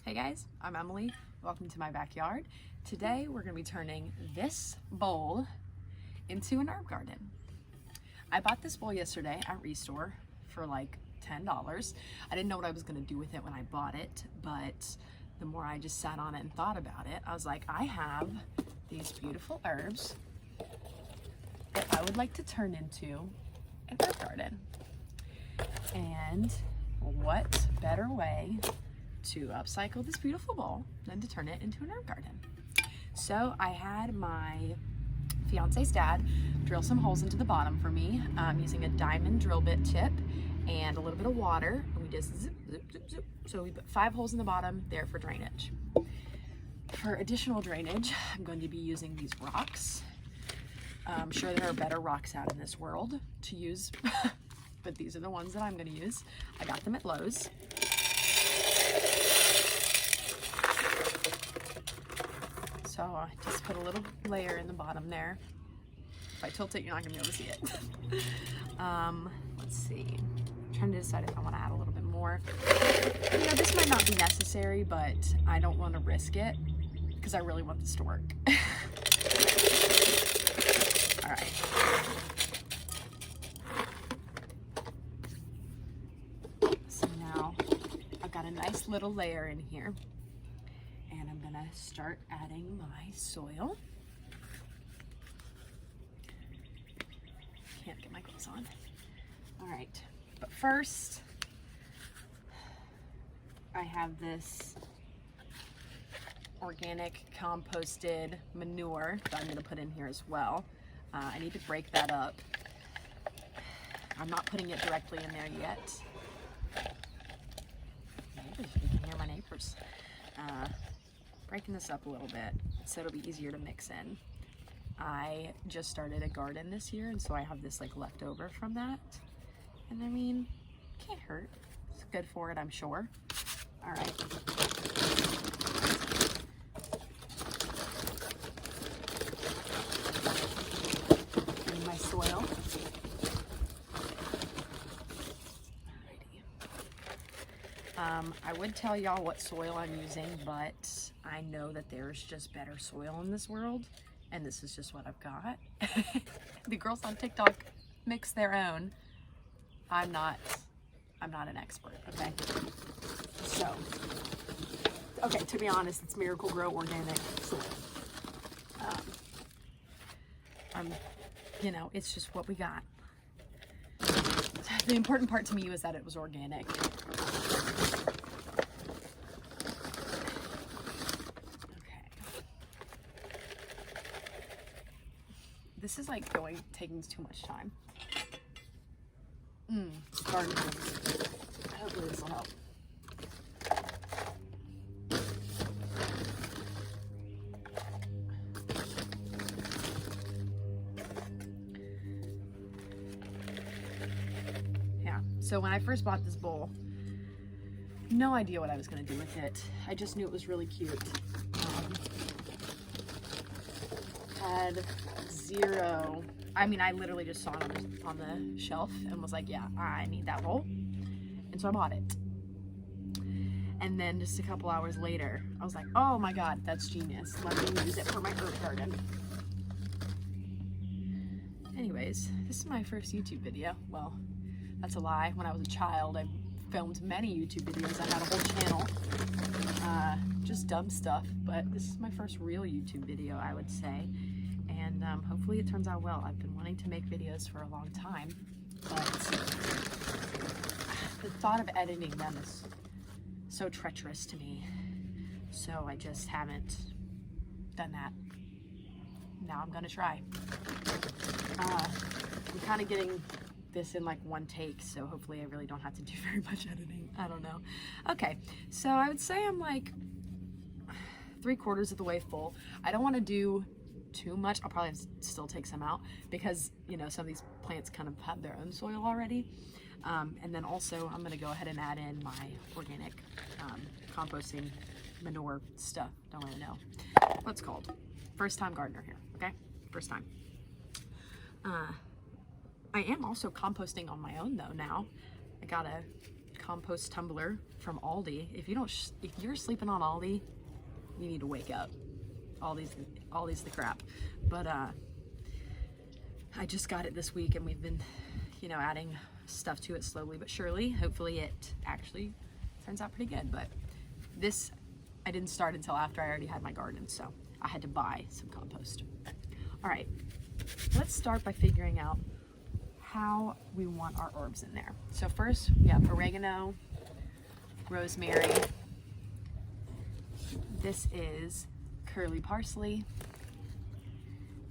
Hey guys, I'm Emily. Welcome to my backyard. Today we're going to be turning this bowl into an herb garden. I bought this bowl yesterday at Restore for like $10. I didn't know what I was going to do with it when I bought it, but the more I just sat on it and thought about it, I was like, I have these beautiful herbs that I would like to turn into an herb garden. And what better way to upcycle this beautiful bowl than to turn it into an herb garden. So I had my fiance's dad drill some holes into the bottom for me using a diamond drill bit tip and a little bit of water. And we just zip, zip, zip, zip. So we put 5 holes in the bottom there for drainage. For additional drainage, I'm going to be using these rocks. I'm sure there are better rocks out in this world to use, but these are the ones that I'm going to use. I got them at Lowe's. So I just put a little layer in the bottom there. If I tilt it, you're not gonna be able to see it. Let's see. I'm trying to decide if I want to add a little bit more. You know, this might not be necessary, but I don't want to risk it because I really want this to work. All right. So now I've got a nice little layer in here. And I'm gonna start adding my soil. Can't get my gloves on. All right, but first, I have this organic composted manure that I'm gonna put in here as well. I need to break that up. I'm not putting it directly in there yet. Neighbors, you can hear my neighbors. Breaking this up a little bit so it'll be easier to mix in. I just started a garden this year, and so I have this like leftover from that. And I mean, can't hurt. It's good for it, I'm sure. All right. And my soil. I would tell y'all what soil I'm using, but I know that there's just better soil in this world, and this is just what I've got. The girls on TikTok mix their own. I'm not an expert, okay? So, okay, to be honest, it's Miracle Grow organic soil. You know, it's just what we got. The important part to me was that it was organic. This is like taking too much time. Garden. Hopefully this will help. Yeah, so when I first bought this bowl, no idea what I was going to do with it. I just knew it was really cute. Had zero, I mean, I literally just saw it on the shelf and was like, yeah, I need that bowl. And so I bought it. And then just a couple hours later, I was like, oh my God, that's genius. Let me use it for my herb garden. Anyways, this is my first YouTube video. Well, that's a lie. When I was a child, I filmed many YouTube videos. I had a whole channel, just dumb stuff, but this is my first real YouTube video, I would say. And hopefully it turns out well. I've been wanting to make videos for a long time, but the thought of editing them is so treacherous to me. So I just haven't done that. Now I'm gonna try. I'm kind of getting this in like one take, so hopefully I really don't have to do very much editing. I don't know. Okay, so I would say I'm like 3/4 of the way full. I don't want to do too much. I'll probably still take some out because, you know, some of these plants kind of have their own soil already. And then also I'm going to go ahead and add in my organic composting manure stuff. Don't really know what it's called. First time gardener here, okay? First time. I am also composting on my own though now. I got a compost tumbler from Aldi. If you're sleeping on Aldi, you need to wake up. Aldi's the crap. But I just got it this week, and we've been, you know, adding stuff to it slowly but surely. Hopefully it actually turns out pretty good. But this I didn't start until after I already had my garden, so I had to buy some compost. All right, let's start by figuring out how we want our herbs in there. So first we have oregano, rosemary. This is curly parsley,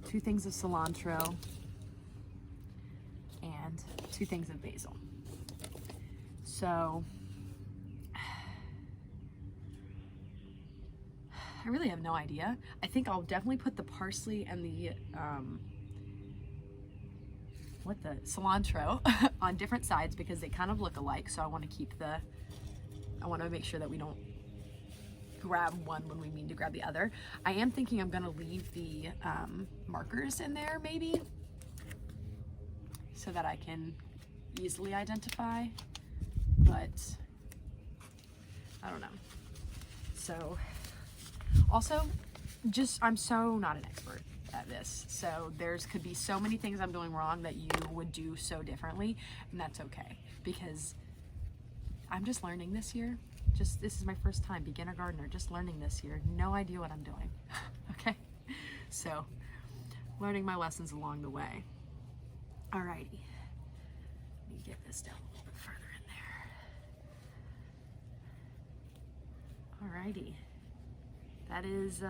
2 things of cilantro, and 2 things of basil. So I really have no idea. I think I'll definitely put the parsley and the cilantro on different sides because they kind of look alike. So I want to make sure that we don't grab one when we mean to grab the other. I am thinking I'm gonna leave the markers in there maybe, so that I can easily identify, but I don't know. So also, I'm so not an expert at this, so could be so many things I'm doing wrong that you would do so differently, and that's okay, because I'm just learning this year. This is my first time, beginner gardener, just learning this year. No idea what I'm doing. Okay? So, learning my lessons along the way. Alrighty. Let me get this down a little bit further in there. Alrighty. That is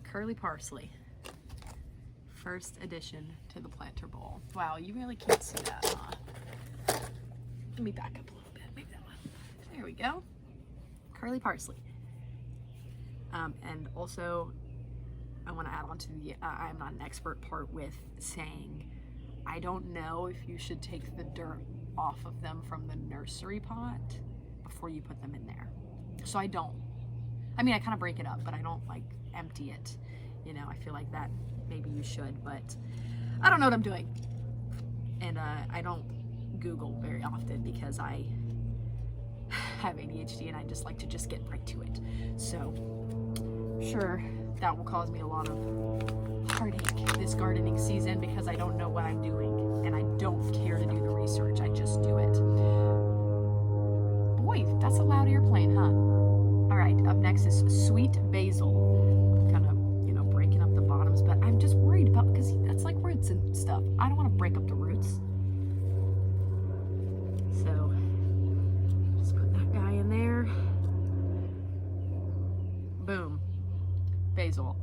curly parsley. First addition to the planter bowl. Wow, you really can't see that, huh? Let me back up a little bit. Maybe that one. There we go. Curly parsley. And also, I want to add on to the I'm not an expert part with saying, I don't know if you should take the dirt off of them from the nursery pot before you put them in there. So I don't. I mean, I kind of break it up, but I don't like empty it. You know, I feel like that maybe you should, but I don't know what I'm doing. And I don't Google very often because I have ADHD and I just like to just get right to it. So, sure, that will cause me a lot of heartache this gardening season because I don't know what I'm doing and I don't care to do the research. I just do it. Boy, that's a loud airplane, huh? All right, up next is sweet basil. Kind of, you know, breaking up the bottoms, but I'm just worried about, because that's like roots and stuff. I don't want to break up the roots. So, just put that guy in there. Boom. Basil.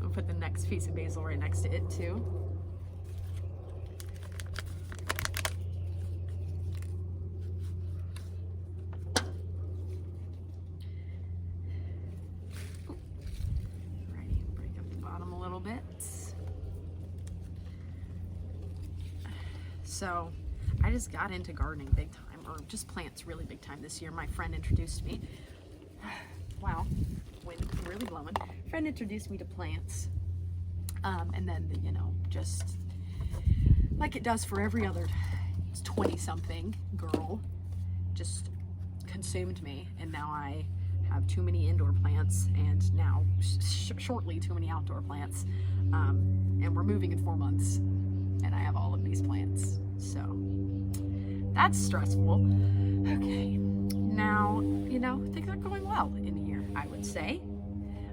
I'll put the next piece of basil right next to it too. So I just got into gardening big time, or just plants really big time this year. My friend introduced me. Wow, wind really blowing. Friend introduced me to plants. And then, you know, just like it does for every other 20-something girl, just consumed me. And now I have too many indoor plants and now shortly too many outdoor plants. And we're moving in 4 months. And I have all of these plants, so that's stressful. Okay, now, you know, things are going well in here, I would say.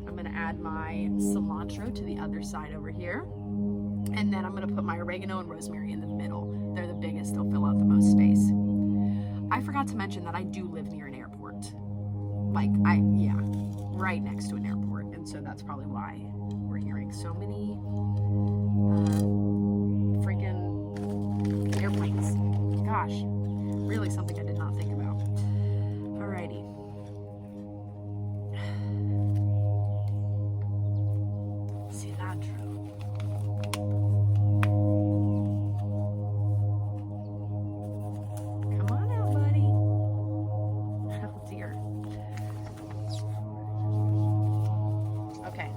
I'm gonna add my cilantro to the other side over here, and then I'm gonna put my oregano and rosemary in the middle. They're the biggest, they'll fill out the most space. I forgot to mention that I do live near an airport. Like, yeah, right next to an airport, and so that's probably why we're hearing so many freaking airplanes. Gosh, really something I did not think about. Alrighty. Cilantro. Come on out, buddy. Oh dear. Okay.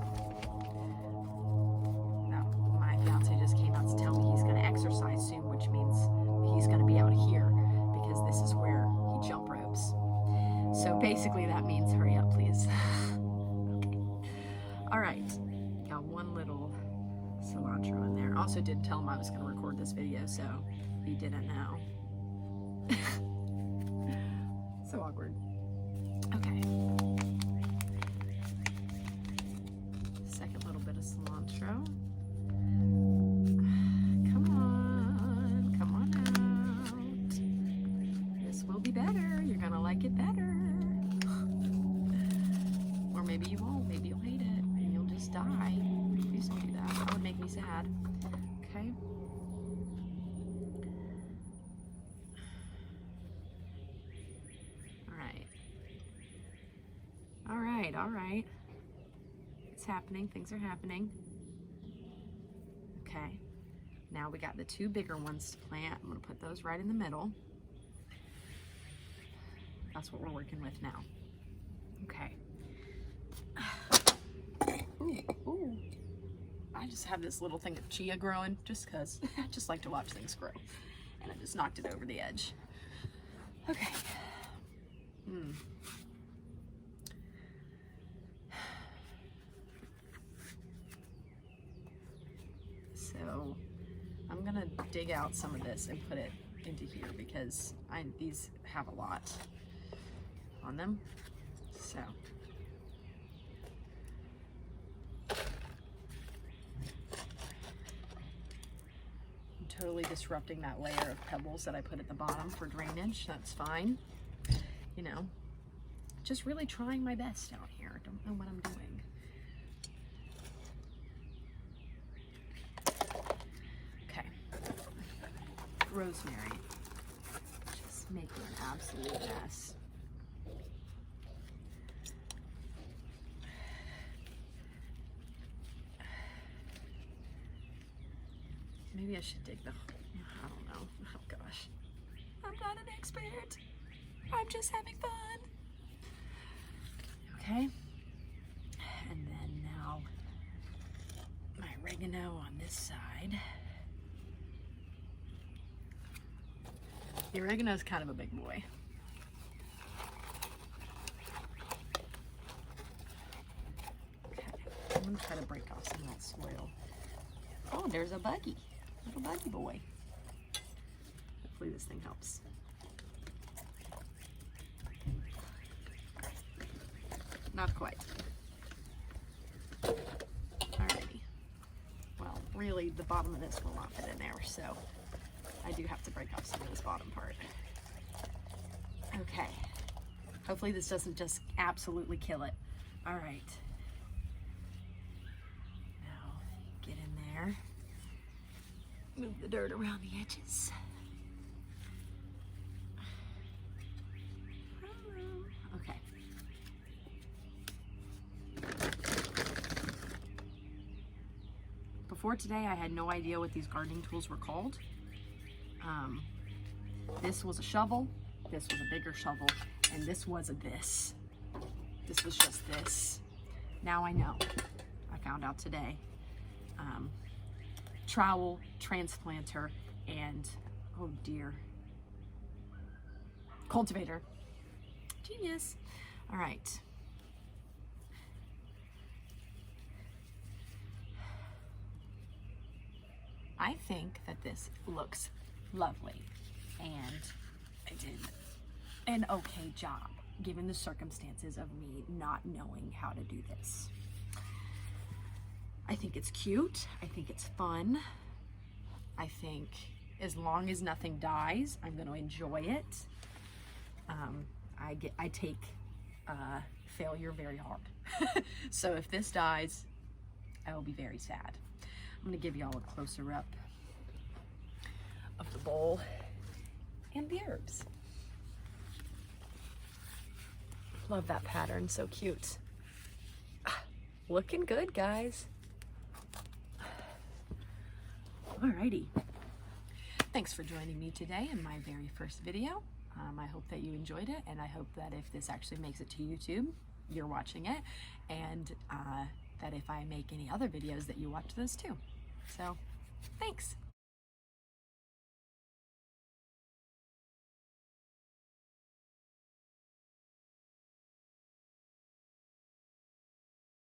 Now, my fiance just came out to tell me he's going to exercise soon, which means So basically that means hurry up, please. Okay. All right, got one little cilantro in there. Also didn't tell him I was going to record this video, so he didn't know. So awkward. Okay. Second little bit of cilantro. Come on out. This will be better. You're gonna like it better. Or maybe you won't. Maybe you'll hate it and you'll just die. Please don't do that. That would make me sad. Okay. All right. It's happening. Things are happening. Okay. Now we got the two bigger ones to plant. I'm going to put those right in the middle. That's what we're working with now. Okay. Ooh. I just have this little thing of chia growing just because I just like to watch things grow. And I just knocked it over the edge. Okay. So I'm gonna dig out some of this and put it into here because these have a lot on them. So I'm totally disrupting that layer of pebbles that I put at the bottom for drainage. That's fine. You know, just really trying my best out here. Don't know what I'm doing. Rosemary, just making an absolute mess. Maybe I should dig the, I don't know, oh gosh. I'm not an expert. I'm just having fun. Okay, and then now my oregano on this side. The oregano is kind of a big boy. Okay, I'm gonna try to break off some of that soil. Oh, there's a buggy, little buggy boy. Hopefully this thing helps. Not quite. Alrighty. Well, really, the bottom of this will not fit in there, so I do have to break off some of this bottom part. Okay. Hopefully this doesn't just absolutely kill it. All right. Now get in there. Move the dirt around the edges. Okay. Before today, I had no idea what these gardening tools were called. This was a shovel, this was a bigger shovel, and this was a this. This was just this. Now I know. I found out today. Trowel, transplanter, and, oh dear, cultivator. Genius. All right. I think that this looks lovely, and I did an okay job given the circumstances of me not knowing how to do this. I think it's cute. I think it's fun. I think as long as nothing dies, I'm going to enjoy it. I take failure very hard. So if this dies, I will be very sad. I'm going to give y'all a closer up of the bowl and the herbs. Love that pattern, so cute. Looking good, guys. Alrighty. Thanks for joining me today in my very first video. I hope that you enjoyed it, and I hope that if this actually makes it to YouTube, you're watching it, and that if I make any other videos that you watch those too. So, thanks.